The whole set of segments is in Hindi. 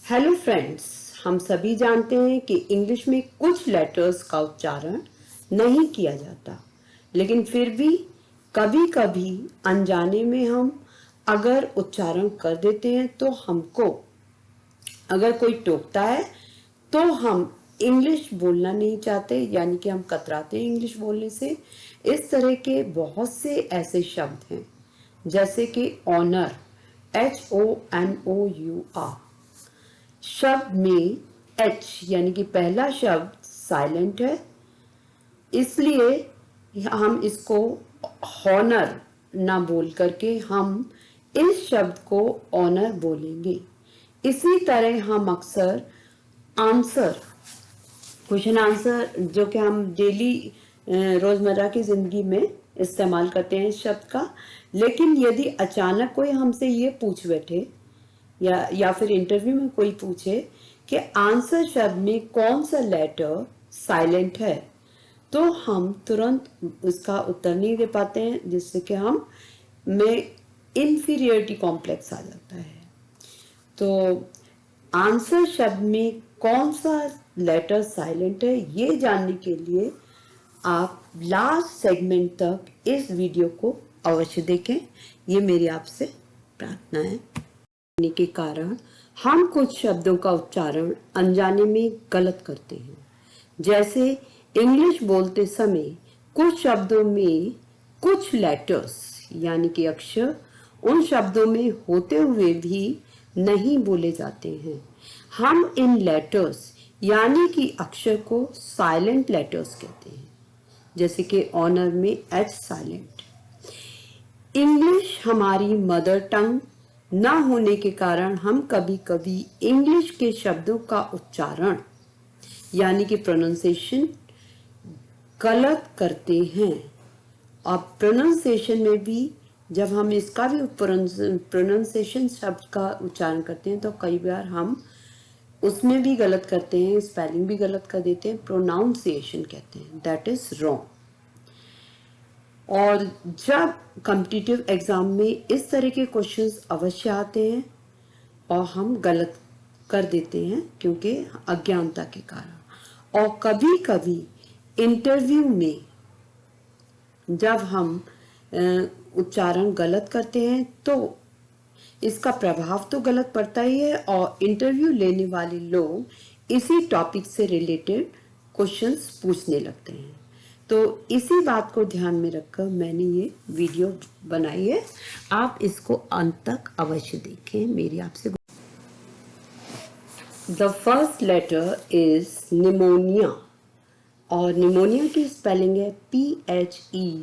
हेलो फ्रेंड्स, हम सभी जानते हैं कि इंग्लिश में कुछ लेटर्स का उच्चारण नहीं किया जाता, लेकिन फिर भी कभी कभी अनजाने में हम अगर उच्चारण कर देते हैं तो हमको अगर कोई टोकता है तो हम इंग्लिश बोलना नहीं चाहते, यानी कि हम कतराते हैं इंग्लिश बोलने से। इस तरह के बहुत से ऐसे शब्द हैं जैसे कि ऑनर, HONOUR शब्द में H यानी कि पहला शब्द साइलेंट है, इसलिए हम इसको हॉनर ना बोल करके हम इस शब्द को ऑनर बोलेंगे। इसी तरह हम अक्सर आंसर, क्वेश्चन आंसर, जो कि हम डेली रोजमर्रा की जिंदगी में इस्तेमाल करते हैं इस शब्द का, लेकिन यदि अचानक कोई हमसे ये पूछ बैठे या फिर इंटरव्यू में कोई पूछे कि आंसर शब्द में कौन सा लेटर साइलेंट है, तो हम तुरंत उसका उत्तर नहीं दे पाते हैं, जिससे कि हम में इंफीरियरिटी कॉम्प्लेक्स आ जाता है। तो आंसर शब्द में कौन सा लेटर साइलेंट है, ये जानने के लिए आप लास्ट सेगमेंट तक इस वीडियो को अवश्य देखें। ये मेरी आपसे प्रार्थना है। के कारण हम कुछ शब्दों का उच्चारण अनजाने में गलत करते हैं। जैसे इंग्लिश बोलते समय कुछ शब्दों में कुछ लेटर्स यानी कि अक्षर उन शब्दों में होते हुए भी नहीं बोले जाते हैं। हम इन लेटर्स यानी कि अक्षर को साइलेंट लेटर्स कहते हैं, जैसे कि ऑनर में H साइलेंट। इंग्लिश हमारी मदर टंग ना होने के कारण हम कभी कभी इंग्लिश के शब्दों का उच्चारण यानी कि प्रोनाउंसिएशन गलत करते हैं। अब प्रोनाउंसिएशन में भी जब हम इसका भी प्रोनाउंसिएशन शब्द का उच्चारण करते हैं तो कई बार हम उसमें भी गलत करते हैं, स्पेलिंग भी गलत कर देते हैं, प्रोनाउंसिएशन कहते हैं, दैट इज रॉन्ग। और जब कॉम्पिटिटिव एग्जाम में इस तरह के क्वेश्चंस अवश्य आते हैं और हम गलत कर देते हैं क्योंकि अज्ञानता के कारण। और कभी कभी इंटरव्यू में जब हम उच्चारण गलत करते हैं तो इसका प्रभाव तो गलत पड़ता ही है, और इंटरव्यू लेने वाले लोग इसी टॉपिक से रिलेटेड क्वेश्चंस पूछने लगते हैं। तो इसी बात को ध्यान में रखकर मैंने ये वीडियो बनाई है। आप इसको अंत तक अवश्य देखें, मेरी आपसे। The first letter is pneumonia, और निमोनिया की स्पेलिंग है PHEUMONIA।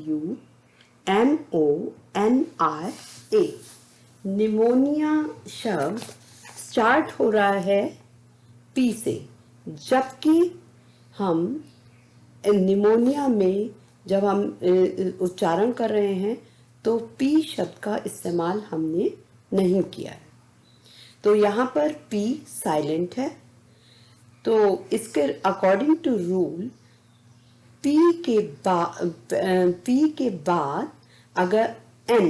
निमोनिया शब्द स्टार्ट हो रहा है P से, जबकि हम निमोनिया में जब हम उच्चारण कर रहे हैं तो P शब्द का इस्तेमाल हमने नहीं किया है, तो यहाँ पर P साइलेंट है। तो इसके अकॉर्डिंग टू रूल P के बाद अगर N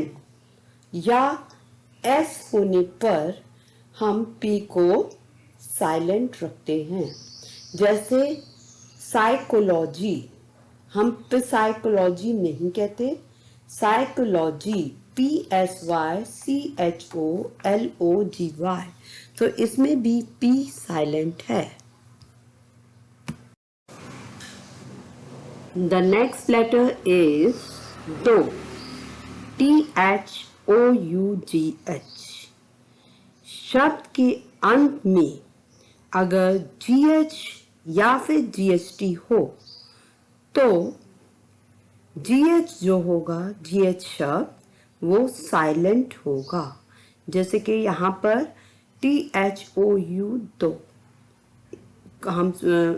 या S होने पर हम P को साइलेंट रखते हैं। जैसे साइकोलॉजी, हम पे साइकोलॉजी नहीं कहते, साइकोलॉजी PSYCHOLOGY, तो इसमें भी P साइलेंट है। द नेक्स्ट लेटर इज दो, THOUGH। शब्द के अंत में अगर GH या फिर GHT हो तो GH जो होगा, GH शब्द वो साइलेंट होगा। जैसे कि यहाँ पर THOU दो हम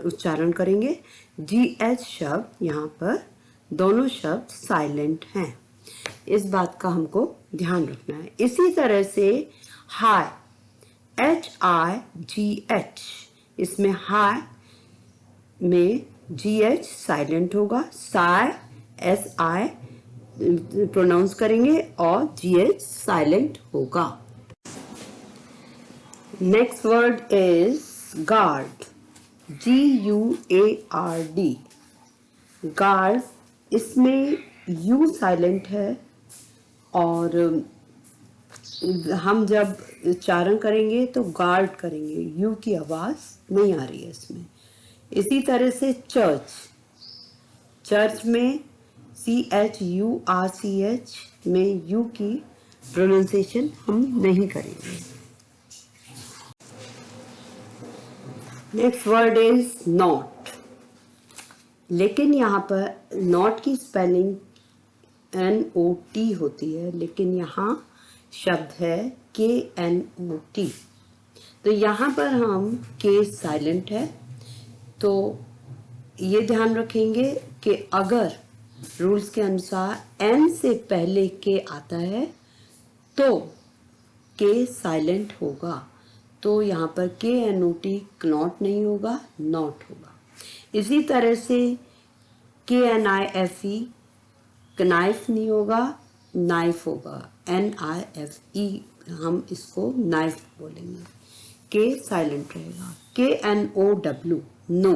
उच्चारण करेंगे, GH शब्द यहाँ पर दोनों शब्द साइलेंट हैं। इस बात का हमको ध्यान रखना है। इसी तरह से हाय, HIGH, इसमें हाय में GH साइलेंट होगा, साय SI प्रोनाउंस करेंगे और GH साइलेंट होगा। Next word is guard, GUARD, guard. इसमें यू साइलेंट है और हम जब उच्चारण करेंगे तो गार्ड करेंगे, यू की आवाज नहीं आ रही है इसमें। इसी तरह से चर्च, चर्च में CHURCH में यू की प्रोनाउंसिएशन हम नहीं करेंगे। नेक्स्ट वर्ड इज नॉट, लेकिन यहाँ पर नॉट की स्पेलिंग NOT होती है, लेकिन यहाँ शब्द है KNOT। तो यहाँ पर हम के साइलेंट है, तो ये ध्यान रखेंगे कि अगर रूल्स के अनुसार N से पहले के आता है तो के साइलेंट होगा, तो यहाँ पर KNOT नॉट नहीं होगा, नॉट होगा। इसी तरह से KNIFE नाइफ नहीं होगा, नाइफ होगा, NIFE हम इसको नाइफ बोलेंगे, के साइलेंट रहेगा। KNOW नो,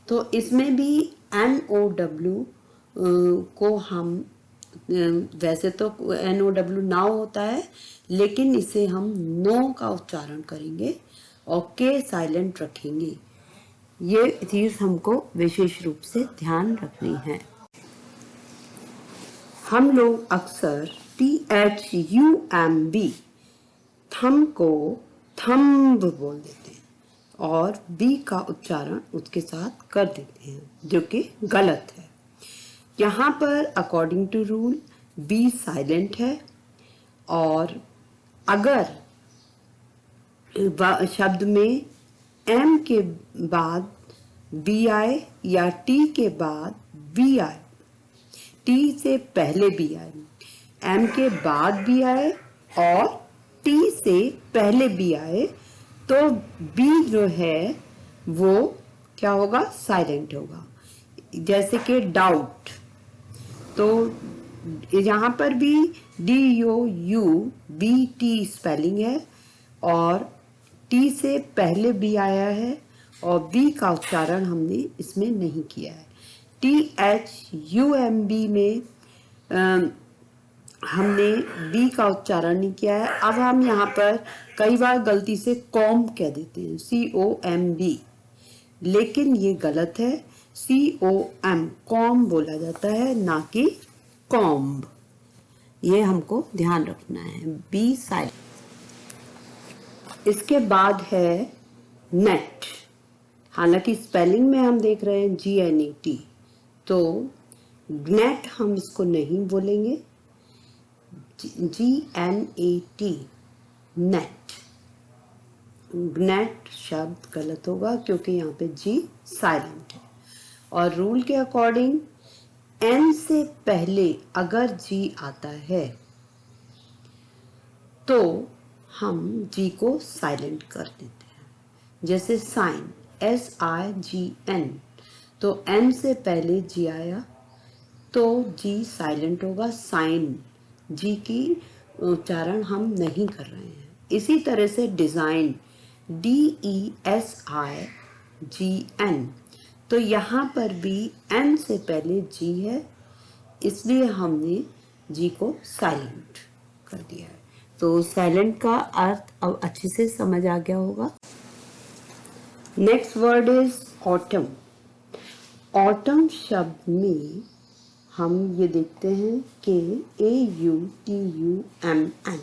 तो इसमें भी NOW को हम वैसे तो NOW नाउ होता है, लेकिन इसे हम नो का उच्चारण करेंगे और के साइलेंट रखेंगे। ये चीज हमको विशेष रूप से ध्यान रखनी है। हम लोग अक्सर THUMB थम को थम्ब बोल देते हैं और बी का उच्चारण उसके साथ कर देते हैं, जो कि गलत है। यहाँ पर according to rule B silent है, और अगर शब्द में एम के बाद बी आए या टी के बाद बी आए, टी से पहले बी आए, एम के बाद बी आए और टी से पहले बी आए, तो बी जो है वो क्या होगा, साइलेंट होगा। जैसे कि डाउट, तो यहाँ पर भी DOUBT स्पेलिंग है और टी से पहले बी आया है और बी का उच्चारण हमने इसमें नहीं किया है। THUMB में हमने बी का उच्चारण नहीं किया है। अब हम यहाँ पर कई बार गलती से कॉम कह देते हैं, COMB, लेकिन ये गलत है। COM कॉम बोला जाता है, ना कि कॉम्ब। ये हमको ध्यान रखना है। B silent. इसके बाद है नेट, हालांकि स्पेलिंग में हम देख रहे हैं GNET, तो नेट हम इसको नहीं बोलेंगे, GNET नेट। नेट शब्द गलत होगा क्योंकि यहाँ पे जी साइलेंट है, और रूल के अकॉर्डिंग एन से पहले अगर जी आता है तो हम जी को साइलेंट कर देते हैं। जैसे साइन, SIGN, तो एन से पहले जी आया तो जी साइलेंट होगा, साइन, जी की उच्चारण हम नहीं कर रहे हैं। इसी तरह से डिजाइन, DESIGN, तो यहाँ पर भी एन से पहले जी है, इसलिए हमने जी को साइलेंट कर दिया है। तो साइलेंट का अर्थ अब अच्छे से समझ आ गया होगा। Next word is autumn. Autumn शब्द में हम ये देखते हैं कि AUTUMN,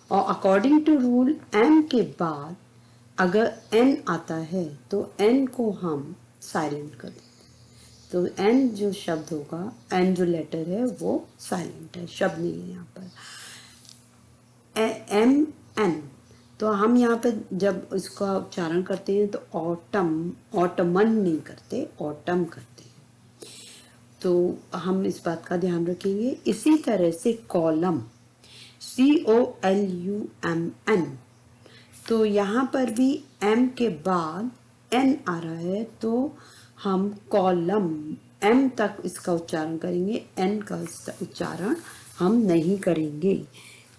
और अकॉर्डिंग टू रूल एम के बाद अगर एन आता है तो एन को हम साइलेंट कर देते हैं। तो एन जो शब्द होगा, एन जो लेटर है वो साइलेंट है, शब्द नहीं है यहाँ पर। MN, तो हम यहाँ पे जब इसका उच्चारण करते हैं तो ऑटम, ऑटमन नहीं करते, ऑटम करते हैं, तो हम इस बात का ध्यान रखेंगे। इसी तरह से कॉलम, COLUMN, तो यहाँ पर भी एम के बाद एन आ रहा है तो हम कॉलम, एम तक इसका उच्चारण करेंगे, एन का उच्चारण हम नहीं करेंगे।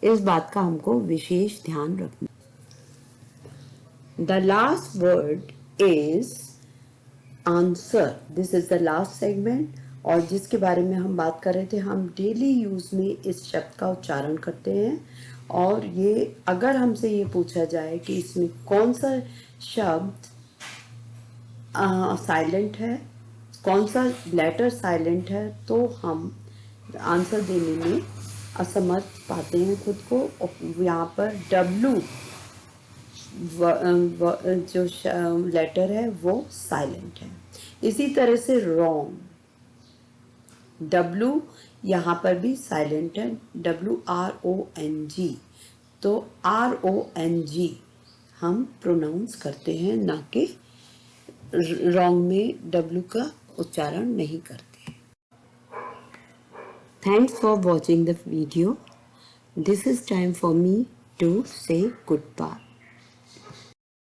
इस बात का हमको विशेष ध्यान रखना। The last word is answer. This is the last segment, और जिसके बारे में हम बात कर रहे थे, हम डेली यूज में इस शब्द का उच्चारण करते हैं। और ये अगर हमसे ये पूछा जाए कि इसमें कौन सा शब्द साइलेंट है, कौन सा लेटर साइलेंट है, तो हम आंसर देने में असमर्थ पाते हैं खुद को। यहाँ पर W जो लेटर है वो साइलेंट है। इसी तरह से रॉन्ग, W यहाँ पर भी साइलेंट है, WRONG। तो RONG हम प्रोनाउंस करते हैं, ना कि रॉन्ग में W का उच्चारण नहीं करते। Thanks for watching the video. This is time for me to say goodbye.